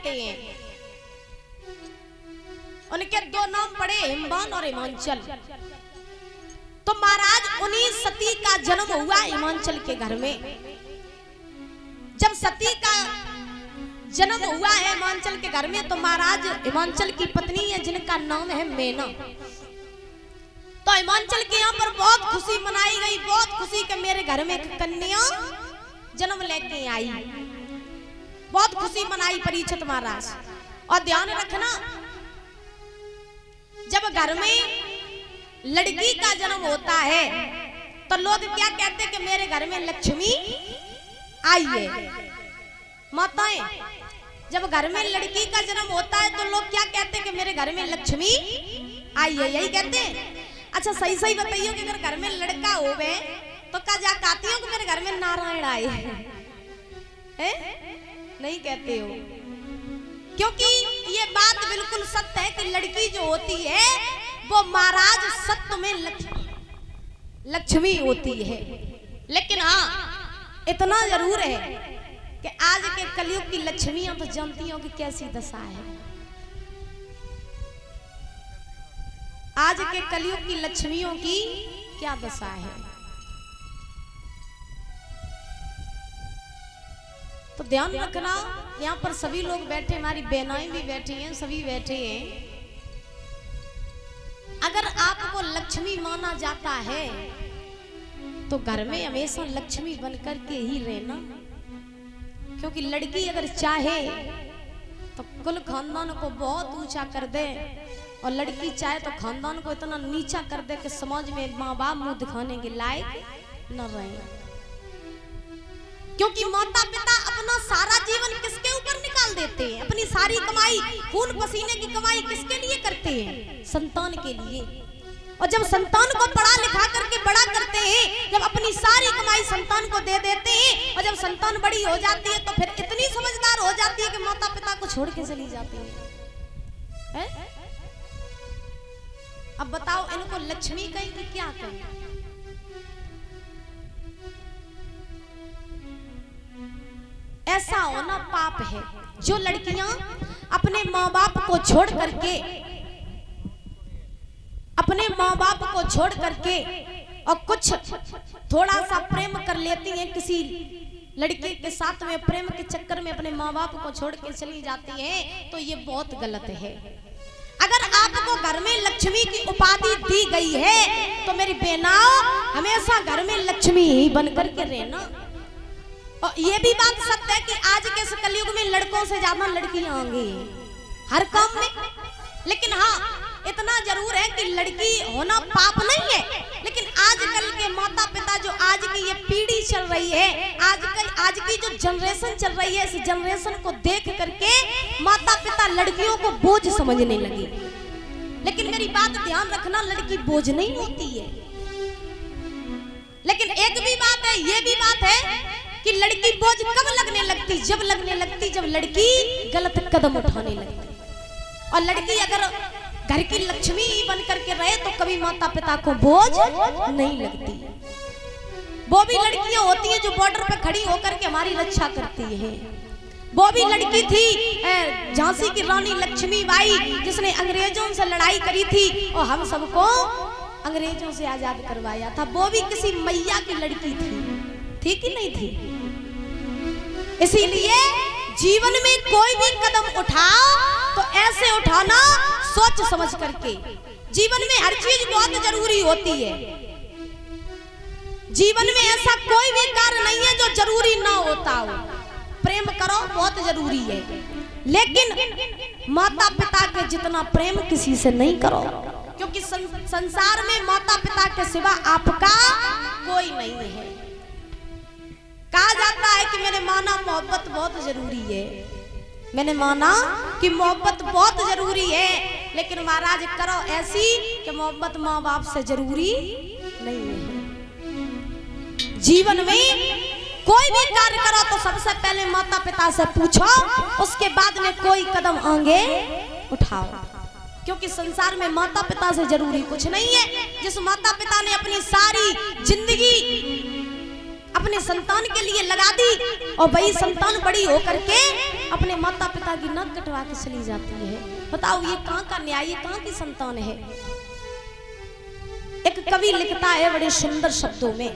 बेटे हैं, उनके दो नाम पड़े हिमवान और हिमांचल। तो महाराज उन्हीं सती का जन्म हुआ हिमांचल के घर में। जब सती का जन्म हुआ है हिमांचल के घर में, तो महाराज हिमांचल की पत्नी है जिनका नाम है मेना। तो हिमांचल के यहाँ पर बहुत खुशी मनाई गई, बहुत खुशी के मेरे घर में एक कन्या जन्म लेके आई। बहुत खुशी मनाई परीक्षित महाराज। और ध्यान रखना, जब घर में लड़की का जन्म होता है तो लोग क्या कहते हैं कि मेरे घर में लक्ष्मी आई है। माताएं, जब घर में लड़की का जन्म होता है तो लोग क्या कहते हैं कि मेरे घर में लक्ष्मी आई है, यही कहते हैं। अच्छा सही सही बताइए कि अगर घर में लड़का हो गए तो क्या जा कहती हो कि मेरे घर में नारायण आए हैं? नहीं कहते हो, क्योंकि ये बात बिल्कुल सत्य है कि लड़की जो होती है वो महाराज सत्य में लक्ष्मी होती है। लेकिन हाँ इतना जरूर है कि आज के कलयुग की लक्ष्मियां तो जानती हो कि कैसी दशा है। आज के कलयुग की लक्ष्मियों की क्या दशा है। तो ध्यान रखना, यहाँ पर सभी लोग बैठे, हमारी बहनाएं भी बैठी हैं, सभी बैठे हैं। अगर आपको लक्ष्मी माना जाता है तो घर में हमेशा लक्ष्मी बनकर के ही रहना, क्योंकि लड़की अगर चाहे तो कुल खानदान को बहुत ऊंचा कर दे, और लड़की चाहे तो खानदान को इतना नीचा कर दे कि समाज में माँ बाप मुंह दिखाने के लायक न रहे। क्योंकि माता पिता अपना सारा जीवन किसके ऊपर निकाल देते हैं? अपनी सारी कमाई, खून पसीने की कमाई किसके लिए करते हैं? संतान के लिए। और जब संतान को पढ़ा लिखा करके बड़ा करते हैं, जब अपनी सारी कमाई संतान को दे देते हैं, और जब संतान बड़ी हो जाती है तो फिर इतनी समझदार हो जाती है कि माता पिता को छोड़ के चली जाती है। अब बताओ इनको लक्ष्मी कहीं कि क्या कहीं? ऐसा होना पाप है। जो लड़कियां अपने माँ बाप को छोड़ करके, अपने माँ बाप को छोड़ करके और कुछ थोड़ा सा प्रेम कर लेती हैं किसी लड़के के साथ में, प्रेम के चक्कर में अपने माँ बाप को छोड़ के चली जाती हैं, तो ये बहुत गलत है। अगर आपको घर में लक्ष्मी की उपाधि दी गई है तो मेरी बहनाओं हमेशा घर में लक्ष्मी ही बनकर के रहना। और ये भी बात सत्य है कि आज के इस कलयुग में लड़कों से ज्यादा लड़कियां आएंगी हर काम में। लेकिन हाँ इतना जरूर है कि लड़की होना पाप नहीं है, लेकिन आजकल के माता पिता जो आज की ये पीढ़ी चल रही है, आज की जो जनरेशन चल रही है, इस जनरेशन को देख करके माता पिता लड़कियों को बोझ समझने लगे। लेकिन मेरी बात ध्यान रखना, लड़की बोझ नहीं होती है। लेकिन एक भी बात है, ये भी बात है कि लड़की बोझ कब लगने लगती? जब लगने लगती जब लड़की गलत कदम उठाने लगती। और लड़की अगर घर की लक्ष्मी बन करके रहे तो कभी माता पिता को बोझ नहीं लगती। वो भी लड़कियां होती हैं जो बॉर्डर पे खड़ी होकर के हमारी रक्षा करती है। वो भी लड़की थी झांसी की रानी लक्ष्मीबाई, जिसने अंग्रेजों से लड़ाई करी थी और हम सबको अंग्रेजों से आजाद करवाया था। वो भी किसी मैया की लड़की थी कि नहीं थी? इसीलिए जीवन में कोई भी कदम उठाओ तो ऐसे उठाना सोच समझ करके। जीवन में हर चीज बहुत जरूरी होती है। जीवन में ऐसा कोई भी कार्य नहीं है जो जरूरी ना होता हो। प्रेम करो बहुत जरूरी है, लेकिन माता पिता के जितना प्रेम किसी से नहीं करो, क्योंकि संसार में माता पिता के सिवा आपका कोई नहीं है। कहा जाता है कि मैंने माना मोहब्बत बहुत जरूरी है, मैंने माना कि मोहब्बत बहुत जरूरी है, लेकिन महाराज करो ऐसी कि मोहब्बत माँ बाप से जरूरी नहीं है। जीवन में कोई भी कार्य करो तो सबसे पहले माता पिता से पूछो, उसके बाद में कोई कदम आगे उठाओ, क्योंकि संसार में माता पिता से जरूरी कुछ नहीं है। जिस माता पिता ने अपनी सारी जिंदगी अपने संतान के लिए लगा दी और वही संतान बड़ी होकर के अपने माता पिता की नाक कटवा के चली जाती है। बताओ ये कहाँ का न्याय, ये कहाँ की संतान है। एक कवि लिखता है बड़े सुंदर शब्दों में,